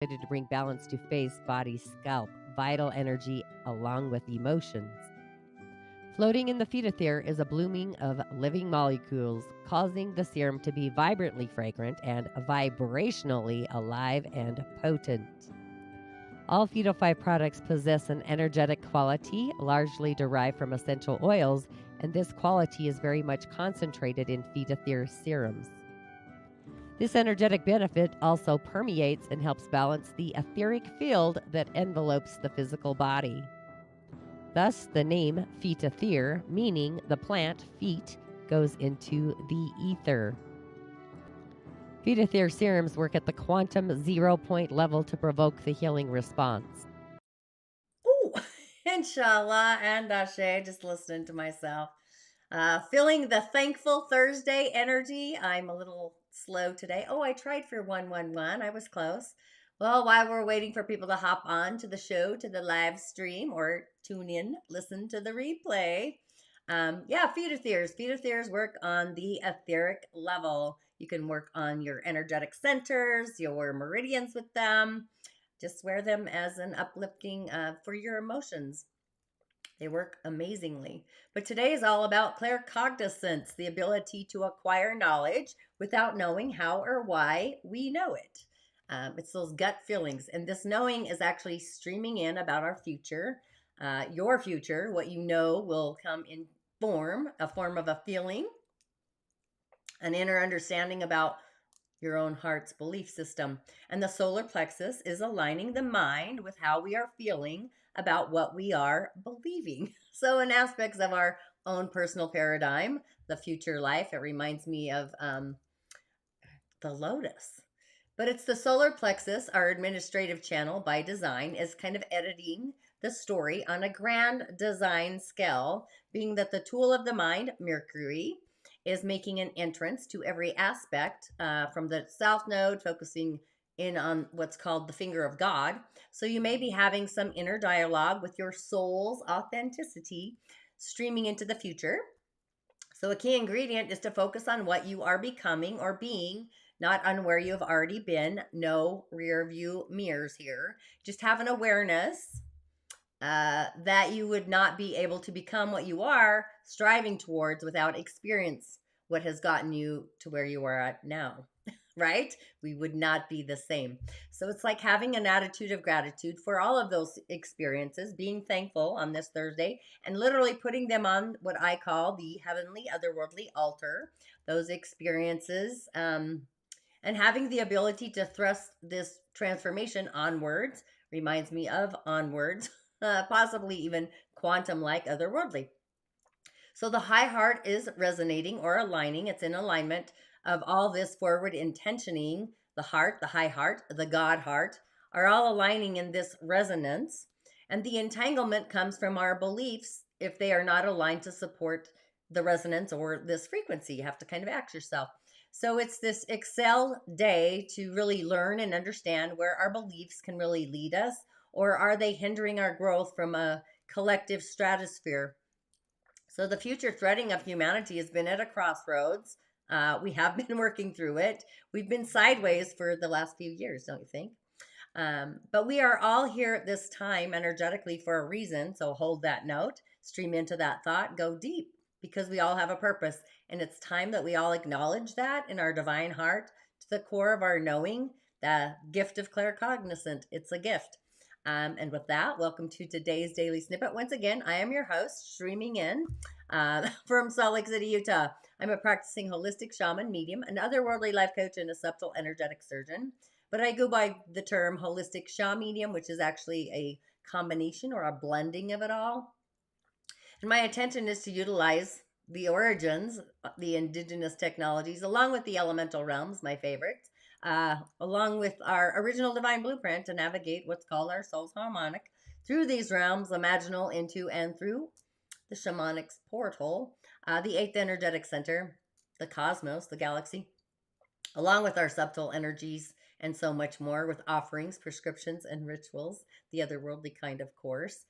to bring balance to face, body, scalp, vital energy, along with emotions. Floating in the ether is a blooming of living molecules, causing the serum to be vibrantly fragrant and vibrationally alive and potent. All Phyto5 products possess an energetic quality, largely derived from essential oils, and this quality is very much concentrated in Phytothere serums. This energetic benefit also permeates and helps balance the etheric field that envelopes the physical body. Thus, the name Phytothere, meaning the plant phyt, goes into the ether. Phytothere serums work at the quantum 0 point level to provoke the healing response. Ooh, inshallah and Ashe, just listening to myself. Feeling the thankful Thursday energy. I'm a little slow today. Oh, I tried for 111. I was close. Well, while we're waiting for people to hop on to the show, to the live stream, or tune in, listen to the replay. Yeah, Phytotheres. Phytotheres work on the etheric level. You can work on your energetic centers, your meridians with them. Just wear them as an uplifting for your emotions. They work amazingly. But today is all about claircognizance, the ability to acquire knowledge without knowing how or why we know it. It's those gut feelings. And this knowing is actually streaming in about our future, your future. What you know will come in a form of a feeling, an inner understanding about your own heart's belief system. And the solar plexus is aligning the mind with how we are feeling about what we are believing. So, in aspects of our own personal paradigm, the future life, it reminds me of the lotus. But it's the solar plexus, our administrative channel by design, is kind of editing the story on a grand design scale, being that the tool of the mind, Mercury, is making an entrance to every aspect from the south node, focusing in on what's called the finger of God. So you may be having some inner dialogue with your soul's authenticity streaming into the future. So a key ingredient is to focus on what you are becoming or being, not on where you have already been. No rear view mirrors here. Just have an awareness that you would not be able to become what you are striving towards without experience what has gotten you to where you are at now, right? We would not be the same. So it's like having an attitude of gratitude for all of those experiences, being thankful on this Thursday, and literally putting them on what I call the heavenly, otherworldly altar, those experiences, and having the ability to thrust this transformation onwards reminds me of onwards. Possibly even quantum like otherworldly. So the high heart is resonating or aligning. It's in alignment of all this forward intentioning. The heart, the high heart, the God heart are all aligning in this resonance. And the entanglement comes from our beliefs if they are not aligned to support the resonance or this frequency. You have to kind of ask yourself. So it's this Excel day to really learn and understand where our beliefs can really lead us, or are they hindering our growth from a collective stratosphere? So the future threading of humanity has been at a crossroads. We have been working through it. We've been sideways for the last few years, don't you think? But we are all here at this time energetically for a reason. So hold that note, stream into that thought, go deep, because we all have a purpose. And it's time that we all acknowledge that in our divine heart to the core of our knowing, the gift of claircognizant. It's a gift. And with that, welcome to today's Daily Snippet. Once again, I am your host, streaming in from Salt Lake City, Utah. I'm a practicing holistic shaman, medium, an otherworldly life coach, and a subtle energetic surgeon. But I go by the term holistic shamanium, which is actually a combination or a blending of it all. And my intention is to utilize the origins, the indigenous technologies, along with the elemental realms, my favorites, along with our original divine blueprint to navigate what's called our soul's harmonic through these realms, imaginal, into, and through the Shamanic's portal, the eighth energetic center, the cosmos, the galaxy, along with our subtle energies and so much more, with offerings, prescriptions, and rituals, the otherworldly kind, of course,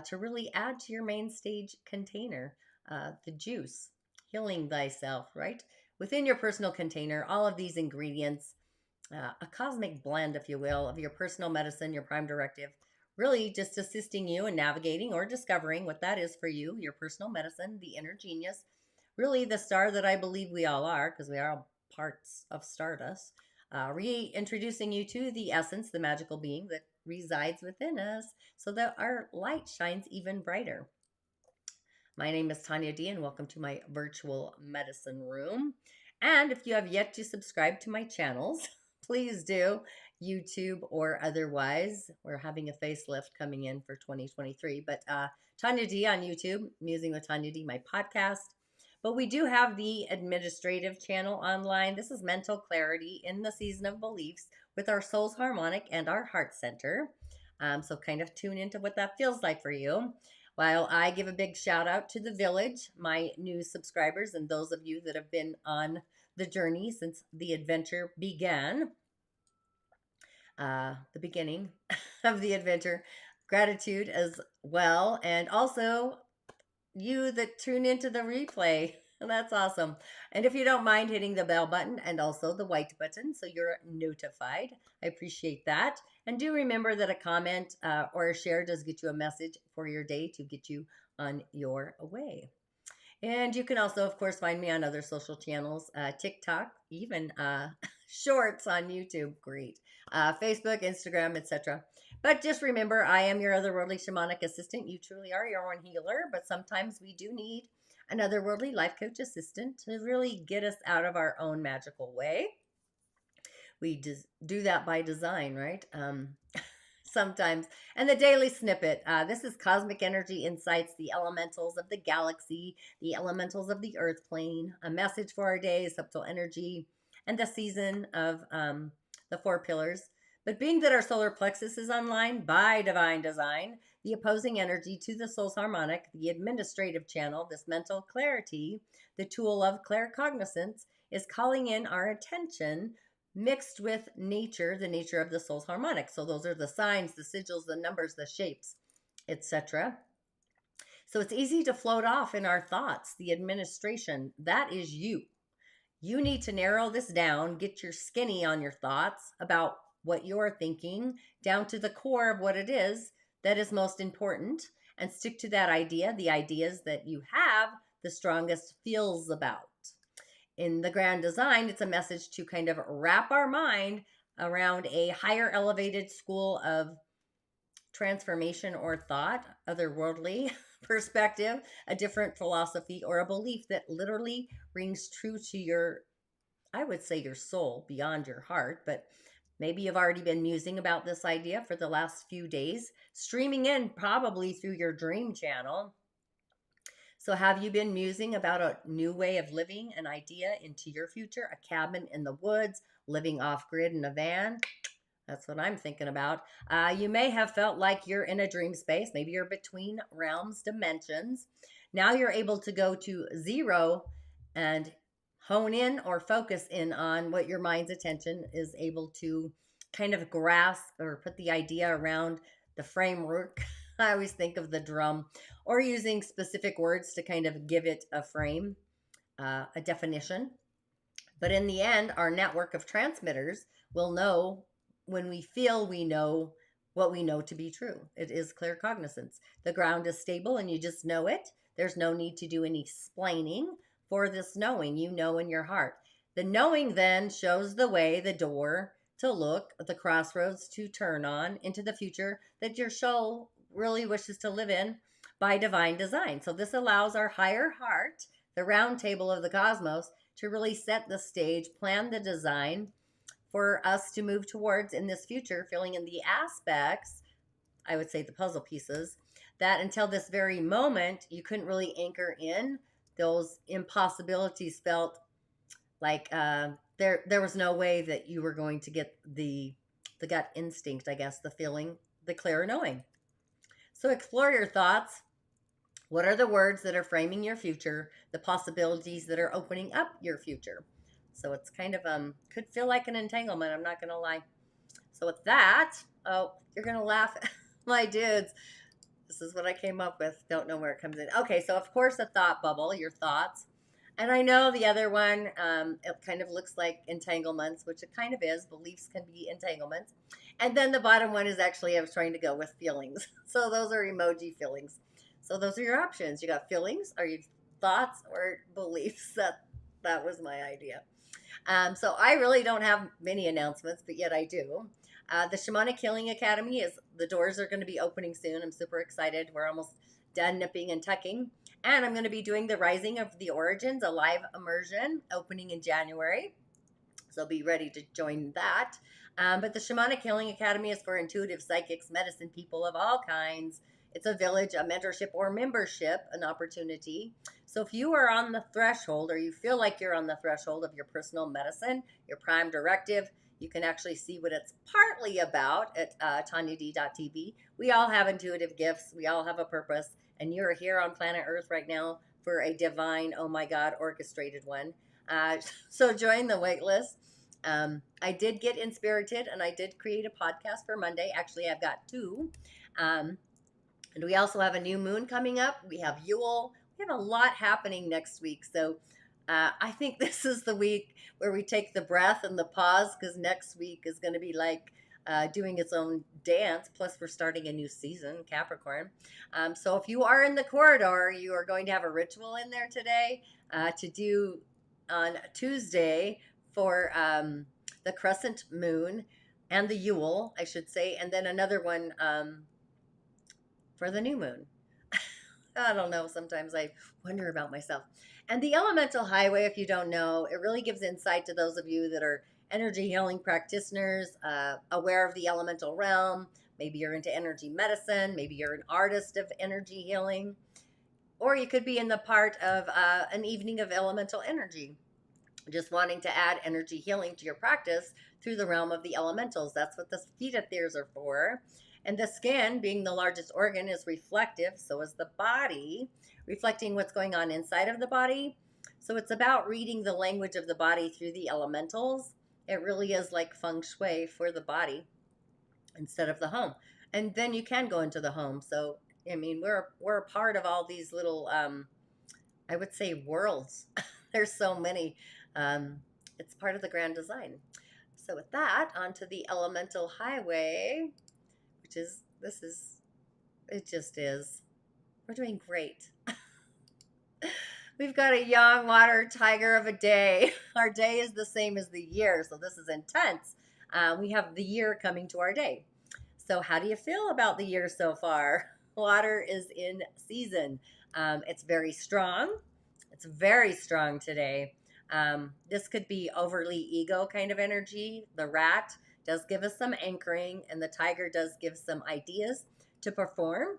to really add to your main stage container, the juice, healing thyself, right? Within your personal container, all of these ingredients a cosmic blend, if you will, of your personal medicine, your prime directive, really just assisting you in navigating or discovering what that is for you, your personal medicine, the inner genius, really the star that I believe we all are, because we are all parts of Stardust. Reintroducing you to the essence, the magical being that resides within us, so that our light shines even brighter. My name is Tanya D, and welcome to my virtual medicine room. And if you have yet to subscribe to my channels, please do, YouTube or otherwise. We're having a facelift coming in for 2023. But Tanya D on YouTube, Musing with Tanya D, my podcast. But we do have the administrative channel online. This is Mental Clarity in the Season of Beliefs with our Soul's Harmonic and our Heart Center. So kind of tune into what that feels like for you. While I give a big shout out to the village, my new subscribers, and those of you that have been on the journey since the adventure began, the beginning of the adventure, gratitude as well, and also you that tune into the replay. That's awesome. And if you don't mind hitting the bell button and also the white button so you're notified, I appreciate that. And do remember that a comment or a share does get you a message for your day to get you on your way. And you can also, of course, find me on other social channels, TikTok, even shorts on YouTube. Great. Facebook, Instagram, etc. But just remember, I am your otherworldly shamanic assistant. You truly are your own healer, but sometimes we do need an otherworldly life coach assistant to really get us out of our own magical way. We do that by design, right? Sometimes. And the daily snippet. This is cosmic energy insights, the elementals of the galaxy, the elementals of the earth plane, a message for our day, subtle energy, and the season of the four pillars. But being that our solar plexus is online by divine design, the opposing energy to the soul's harmonic, the administrative channel, this mental clarity, the tool of claircognizance, is calling in our attention mixed with nature, the nature of the soul's harmonic. So those are the signs, the sigils, the numbers, the shapes, etc. So it's easy to float off in our thoughts. The administration, that is you. You need to narrow this down, get your skinny on your thoughts about what you're thinking, down to the core of what it is that is most important, and stick to that idea, the ideas that you have the strongest feels about. In the grand design, it's a message to kind of wrap our mind around a higher elevated school of transformation or thought, otherworldly perspective, a different philosophy, or a belief that literally rings true to your, I would say, your soul beyond your heart. But maybe you've already been musing about this idea for the last few days, streaming in probably through your dream channel. So have you been musing about a new way of living, an idea into your future, a cabin in the woods, living off grid in a van? That's what I'm thinking about. You may have felt like you're in a dream space. Maybe you're between realms, dimensions. Now you're able to go to zero and hone in or focus in on what your mind's attention is able to kind of grasp or put the idea around the framework. I always think of the drum, or using specific words to kind of give it a frame, a definition. But in the end, our network of transmitters will know when we feel we know what we know to be true. It is claircognizance. The ground is stable and you just know it. There's no need to do any explaining for this knowing. You know in your heart. The knowing then shows the way, the door to look, the crossroads to turn on into the future that your soul really wishes to live in by divine design. So this allows our higher heart, the round table of the cosmos, to really set the stage, plan the design for us to move towards in this future, filling in the aspects, I would say the puzzle pieces, that until this very moment, you couldn't really anchor in. Those impossibilities felt like there was no way that you were going to get the gut instinct, I guess, the feeling, the clear knowing. So explore your thoughts. What are the words that are framing your future, the possibilities that are opening up your future? So it's kind of, could feel like an entanglement, I'm not going to lie. So with that, oh, you're going to laugh, my dudes. This is what I came up with. Don't know where it comes in. Okay, so of course a thought bubble, your thoughts. And I know the other one, it kind of looks like entanglements, which it kind of is. Beliefs can be entanglements. And then the bottom one is actually, I was trying to go with feelings. So those are emoji feelings. So those are your options. You got feelings, or you thoughts, or beliefs. That was my idea. So I really don't have many announcements, but yet I do. The Shamanic Healing Academy is the doors are going to be opening soon. I'm super excited. We're almost done nipping and tucking. And I'm going to be doing the Rising of the Origins, a live immersion opening in January. So be ready to join that. But the Shamanic Healing Academy is for intuitive psychics, medicine people of all kinds. It's a village, a mentorship, or membership, an opportunity. So if you are on the threshold, or you feel like you're on the threshold of your personal medicine, your prime directive, you can actually see what it's partly about at tanyad.tv. We all have intuitive gifts. We all have a purpose. And you're here on planet Earth right now for a divine, oh my God, orchestrated one. So join the wait list. I did get inspirited, and I did create a podcast for Monday. Actually, I've got two. And we also have a new moon coming up. We have Yule. We have a lot happening next week. So I think this is the week where we take the breath and the pause, because next week is going to be like doing its own dance. Plus, we're starting a new season, Capricorn. So if you are in the corridor, you are going to have a ritual in there today to do on Tuesday for the crescent moon and the Yule, I should say, and then another one for the new moon. I don't know. Sometimes I wonder about myself. And the elemental highway, if you don't know, it really gives insight to those of you that are energy healing practitioners, aware of the elemental realm. Maybe you're into energy medicine. Maybe you're an artist of energy healing. Or you could be in the part of an evening of elemental energy, just wanting to add energy healing to your practice through the realm of the elementals. That's what the theta theors are for. And the skin, being the largest organ, is reflective. So is the body, reflecting what's going on inside of the body. So it's about reading the language of the body through the elementals. It really is like feng shui for the body instead of the home. And then you can go into the home. So I mean, we're a part of all these little, I would say, worlds. There's so many. It's part of the grand design. So with that, onto the elemental highway, which is, it just is. We're doing great. We've got a yang water tiger of a day. Our day is the same as the year, so this is intense. We have the year coming to our day. So how do you feel about the year so far? Water is in season. It's very strong. It's very strong today. This could be overly ego kind of energy. The rat does give us some anchoring, and the tiger does give some ideas to perform.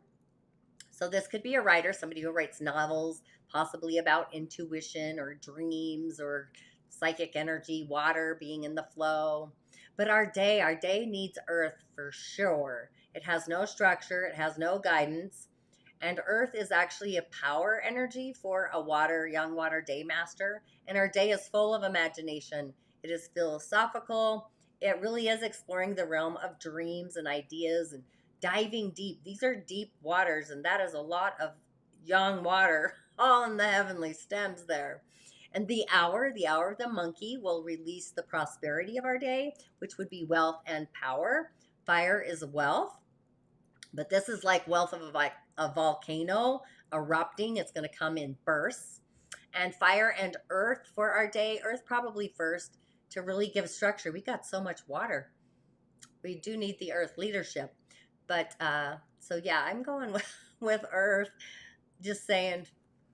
So this could be a writer, somebody who writes novels, possibly about intuition or dreams or psychic energy, water being in the flow. But our day needs earth for sure. It has no structure, it has no guidance. And earth is actually a power energy for a young water day master. And our day is full of imagination. It is philosophical. It really is exploring the realm of dreams and ideas and diving deep. These are deep waters, and that is a lot of young water all in the heavenly stems there. And the hour of the monkey, will release the prosperity of our day, which would be wealth and power. Fire is wealth, but this is like wealth of a volcano erupting. It's going to come in bursts. And fire and earth for our day. Earth probably first, to really give structure. We got so much water. We do need the earth leadership. But so yeah, I'm going with earth. Just saying,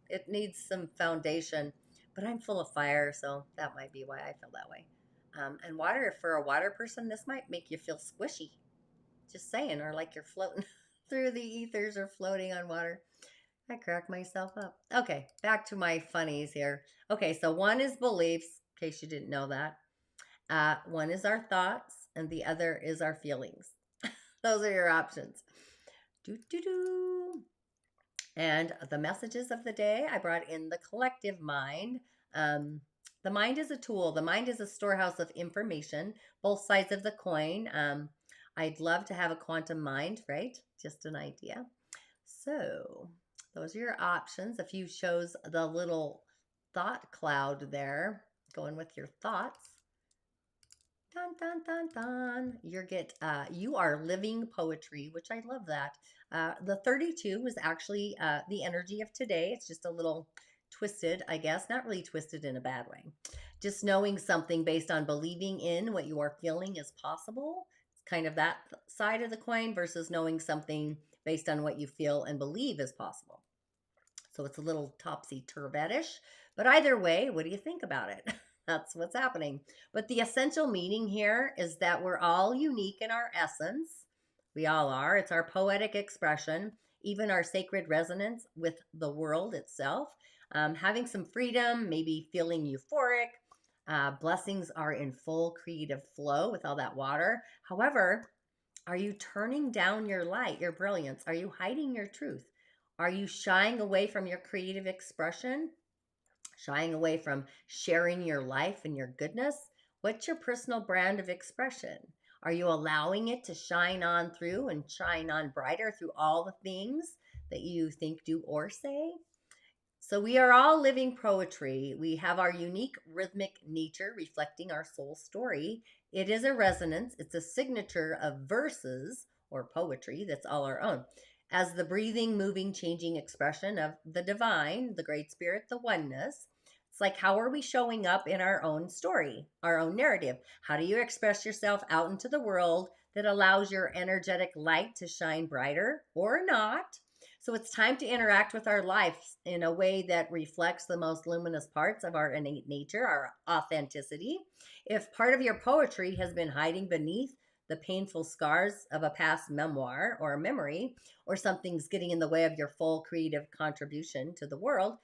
it needs some foundation. But I'm full of fire, so that might be why I feel that way. And water, for a water person, this might make you feel squishy. Just saying, or like you're floating through the ethers or floating on water. I crack myself up. Okay, back to my funnies here. Okay, so one is beliefs, in case you didn't know that. One is our thoughts, and the other is our feelings. Those are your options. Do. And the messages of the day, I brought in the collective mind. The mind is a tool. The mind is a storehouse of information, both sides of the coin. I'd love to have a quantum mind, right? Just an idea. So those are your options. If you chose the little thought cloud there, going with your thoughts. Dun, dun, dun, dun. You are living poetry, which I love that. The 32 was actually the energy of today. It's just a little twisted, I guess. Not really twisted in a bad way. Just knowing something based on believing in what you are feeling is possible. It's kind of that side of the coin versus knowing something based on what you feel and believe is possible. So it's a little topsy-turvetish. But either way, what do you think about it? That's what's happening. But the essential meaning here is that we're all unique in our essence. We all are. It's our poetic expression, even our sacred resonance with the world itself. Having some freedom, maybe feeling euphoric. Blessings are in full creative flow with all that water. However, are you turning down your light, your brilliance? Are you hiding your truth? Are you shying away from your creative expression? Shying away from sharing your life and your goodness? What's your personal brand of expression? Are you allowing it to shine on through and shine on brighter through all the things that you think, do, or say? So we are all living poetry. We have our unique rhythmic nature reflecting our soul story. It is a resonance. It's a signature of verses or poetry that's all our own. As the breathing, moving, changing expression of the divine, the great spirit, the oneness. It's like, how are we showing up in our own story, our own narrative? How do you express yourself out into the world that allows your energetic light to shine brighter or not? So it's time to interact with our life in a way that reflects the most luminous parts of our innate nature, our authenticity. If part of your poetry has been hiding beneath the painful scars of a past memoir or memory, or something's getting in the way of your full creative contribution to the world,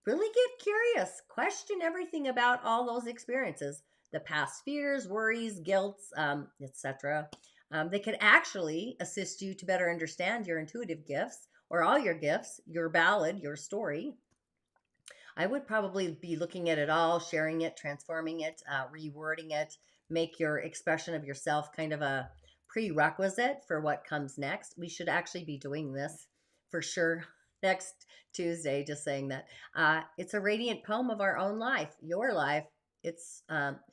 really get curious. Question everything about all those experiences, the past fears, worries, guilts, etc. They could actually assist you to better understand your intuitive gifts or all your gifts, your ballad, your story. I would probably be looking at it all, sharing it, transforming it, rewording it, make your expression of yourself kind of a prerequisite for what comes next. We should actually be doing this for sure next Tuesday, just saying that. It's a radiant poem of our own life, your life. It's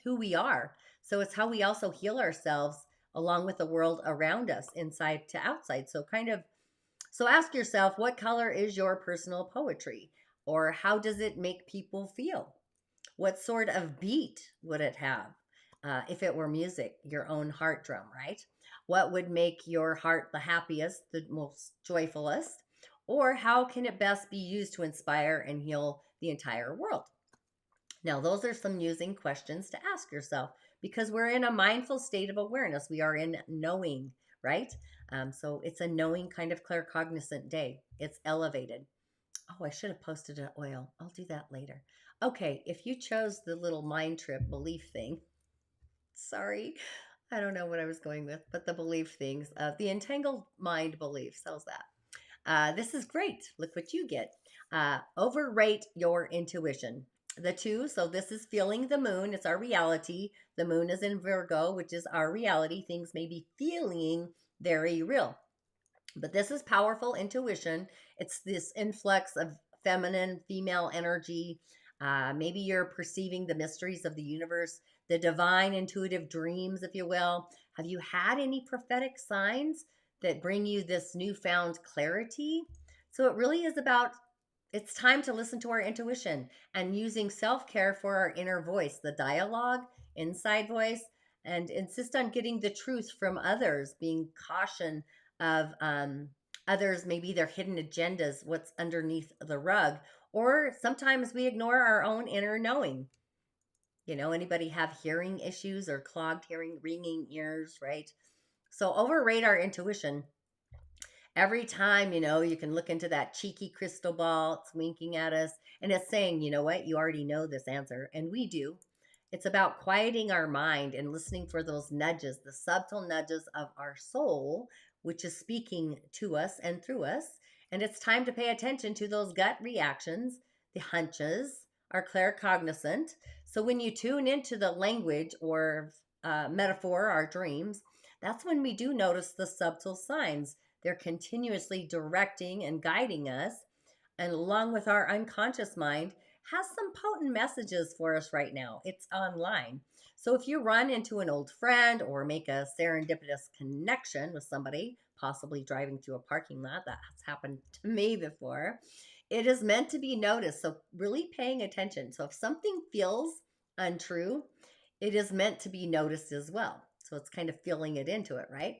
who we are. So it's how we also heal ourselves along with the world around us, inside to outside. So ask yourself, what color is your personal poetry? Or how does it make people feel? What sort of beat would it have? If it were music, your own heart drum, right? What would make your heart the happiest, the most joyfulest? Or how can it best be used to inspire and heal the entire world? Now, those are some musing questions to ask yourself because we're in a mindful state of awareness. We are in knowing, right? So it's a knowing kind of claircognizant day. It's elevated. Oh, I should have posted an oil. I'll do that later. Okay, if you chose the little mind trip belief thing, sorry, I don't know what I was going with, but the belief things, the entangled mind beliefs, how's that? This is great. Look what you get. Overrate your intuition. The two, so this is feeling the moon. It's our reality. The moon is in Virgo, which is our reality. Things may be feeling very real. But this is powerful intuition. It's this influx of feminine, female energy. Maybe you're perceiving the mysteries of the universe, the divine intuitive dreams, if you will. Have you had any prophetic signs that bring you this newfound clarity? So it really is about, it's time to listen to our intuition and using self-care for our inner voice, the dialogue, inside voice, and insist on getting the truth from others, being caution of others, maybe their hidden agendas, what's underneath the rug. Or sometimes we ignore our own inner knowing. You know, anybody have hearing issues or clogged hearing, ringing ears, right? So overrate our intuition. Every time, you know, you can look into that cheeky crystal ball, it's winking at us, and it's saying, you know what, you already know this answer, and we do. It's about quieting our mind and listening for those nudges, the subtle nudges of our soul, which is speaking to us and through us. And it's time to pay attention to those gut reactions, the hunches, our claircognizant. So when you tune into the language or metaphor, our dreams, that's when we do notice the subtle signs. They're continuously directing and guiding us. And along with our unconscious mind, has some potent messages for us right now. It's online. So if you run into an old friend or make a serendipitous connection with somebody, possibly driving through a parking lot, that has happened to me before, it is meant to be noticed. So really paying attention. So if something feels untrue, it is meant to be noticed as well. So it's kind of feeling it into it, right?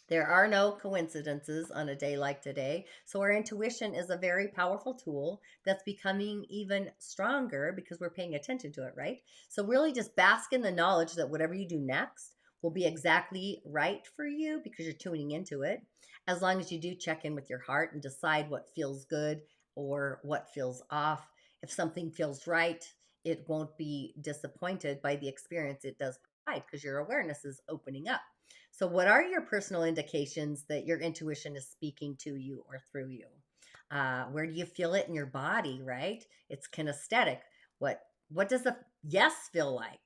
There are no coincidences on a day like today. So, our intuition is a very powerful tool that's becoming even stronger because we're paying attention to it, right? So, really just bask in the knowledge that whatever you do next will be exactly right for you because you're tuning into it. As long as you do check in with your heart and decide what feels good or what feels off. If something feels right, it won't be disappointed by the experience it does provide because your awareness is opening up. So, what are your personal indications that your intuition is speaking to you or through you? Where do you feel it in your body? Right? It's kinesthetic. What does a yes feel like?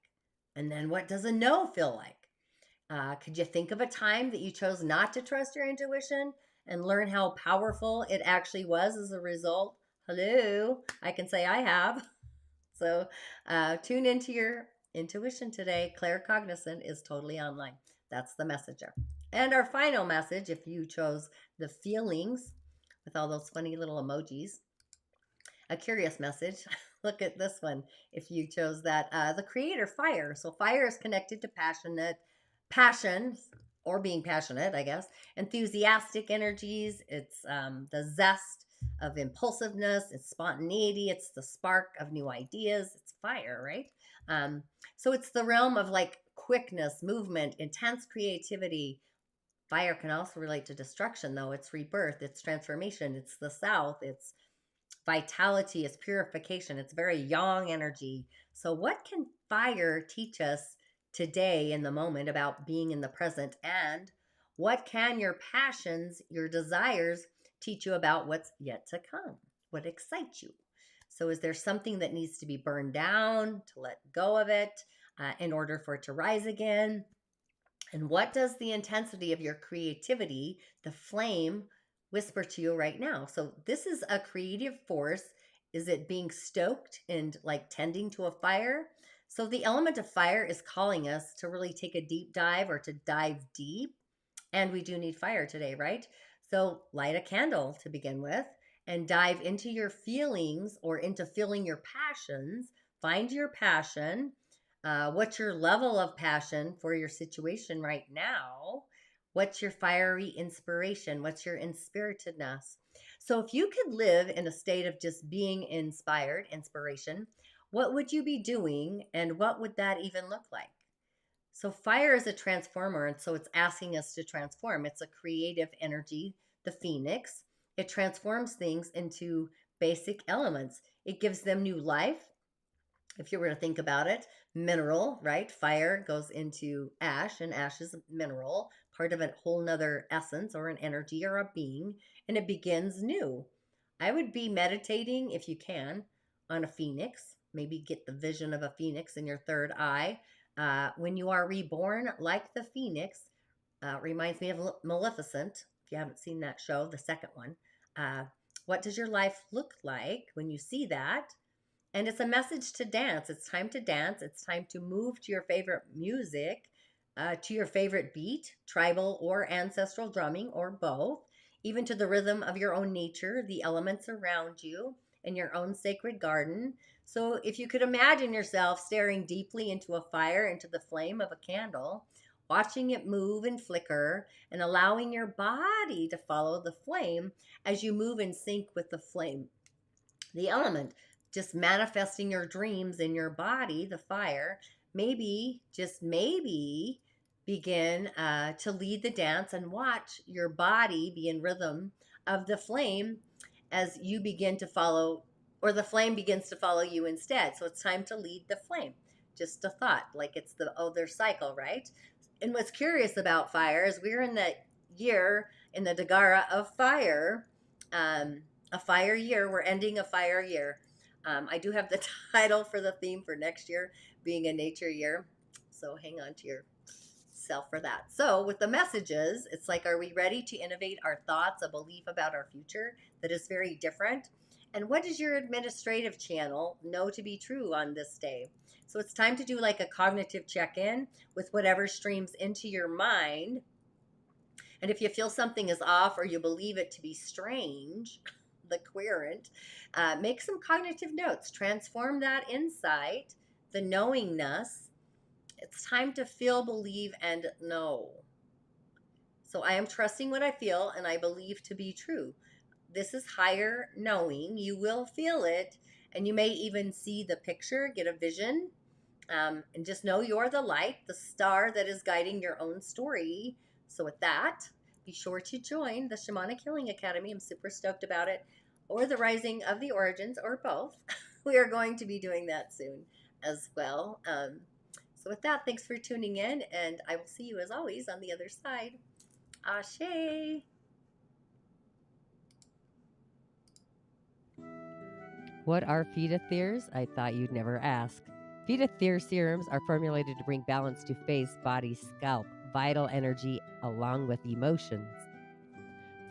And then what does a no feel like? Could you think of a time that you chose not to trust your intuition and learn how powerful it actually was as a result? Hello, I can say I have. So tune into your intuition today. Claircognizant is totally online. That's the messenger. And our final message, if you chose the feelings with all those funny little emojis, a curious message. Look at this one. If you chose that, the creator fire. So fire is connected to passion, or being passionate, I guess, enthusiastic energies. It's the zest of impulsiveness. It's spontaneity. It's the spark of new ideas. It's fire, right? So it's the realm of like quickness, movement, intense creativity. Fire can also relate to destruction, though. It's rebirth, it's transformation, it's the south, it's vitality, it's purification, it's very yang energy. So, what can fire teach us today in the moment about being in the present? And what can your passions, your desires teach you about what's yet to come? What excites you? So, is there something that needs to be burned down to let go of it in order for it to rise again? And what does the intensity of your creativity, the flame, whisper to you right now? So, this is a creative force. Is it being stoked and like tending to a fire? So, the element of fire is calling us to really take a deep dive or to dive deep. And we do need fire today, right? So, light a candle to begin with and dive into your feelings or into feeling your passions. Find your passion. What's your level of passion for your situation right now? What's your fiery inspiration? What's your inspiritedness? So, if you could live in a state of just being inspired, inspiration, what would you be doing and what would that even look like? So, fire is a transformer, and so it's asking us to transform. It's a creative energy, the phoenix. It transforms things into basic elements, it gives them new life. If you were to think about it, mineral, right? Fire goes into ash, and ash is a mineral, part of a whole nother essence or an energy or a being, and it begins new. I would be meditating, if you can, on a phoenix. Maybe get the vision of a phoenix in your third eye. When you are reborn, like the phoenix, reminds me of Maleficent. If you haven't seen that show, the second one, uh, what does your life look like when you see that? And it's a message to dance. It's time to dance. It's time to move to your favorite music, to your favorite beat, tribal or ancestral drumming, or both, even to the rhythm of your own nature, the elements around you, in your own sacred garden. So if you could imagine yourself staring deeply into a fire, into the flame of a candle, watching it move and flicker, and allowing your body to follow the flame as you move in sync with the flame, the element, just manifesting your dreams in your body, the fire, maybe, just maybe, begin to lead the dance and watch your body be in rhythm of the flame as you begin to follow, or the flame begins to follow you instead. So it's time to lead the flame. Just a thought, like it's the other cycle, right? And what's curious about fire is we're in the year, in the Dagara of fire, a fire year. We're ending a fire year. I do have the title for the theme for next year being a nature year. So hang on to yourself for that. So, with the messages, it's like, are we ready to innovate our thoughts, a belief about our future that is very different? And what does your administrative channel know to be true on this day? So it's time to do like a cognitive check-in with whatever streams into your mind. And if you feel something is off or you believe it to be strange, the querent, make some cognitive notes. Transform that insight, the knowingness. It's time to feel, believe, and know. So I am trusting what I feel and I believe to be true. This is higher knowing. You will feel it, and you may even see the picture, get a vision, and just know you're the light, the star that is guiding your own story. So with that, be sure to join the Shamanic Healing Academy. I'm super stoked about it. Or the Rising of the Origins, or both. We are going to be doing that soon as well. So with that, thanks for tuning in, and I will see you as always on the other side. Ashe. What are Fetatheres? I thought you'd never ask. Fetathere serums are formulated to bring balance to face, body, scalp, vital energy, along with emotions.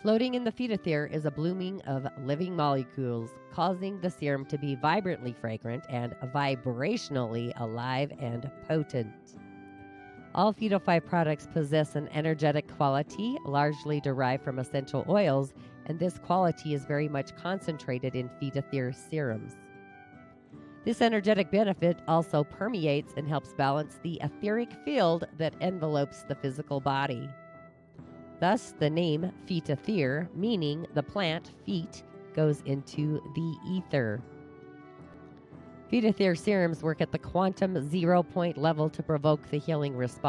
Floating in the Fetathere is a blooming of living molecules, causing the serum to be vibrantly fragrant and vibrationally alive and potent. All Fetal 5 products possess an energetic quality, largely derived from essential oils, and this quality is very much concentrated in Fetathere serums. This energetic benefit also permeates and helps balance the etheric field that envelopes the physical body. Thus, the name Fetathere, meaning the plant feet, goes into the ether. Fetathere serums work at the quantum 0 point level to provoke the healing response.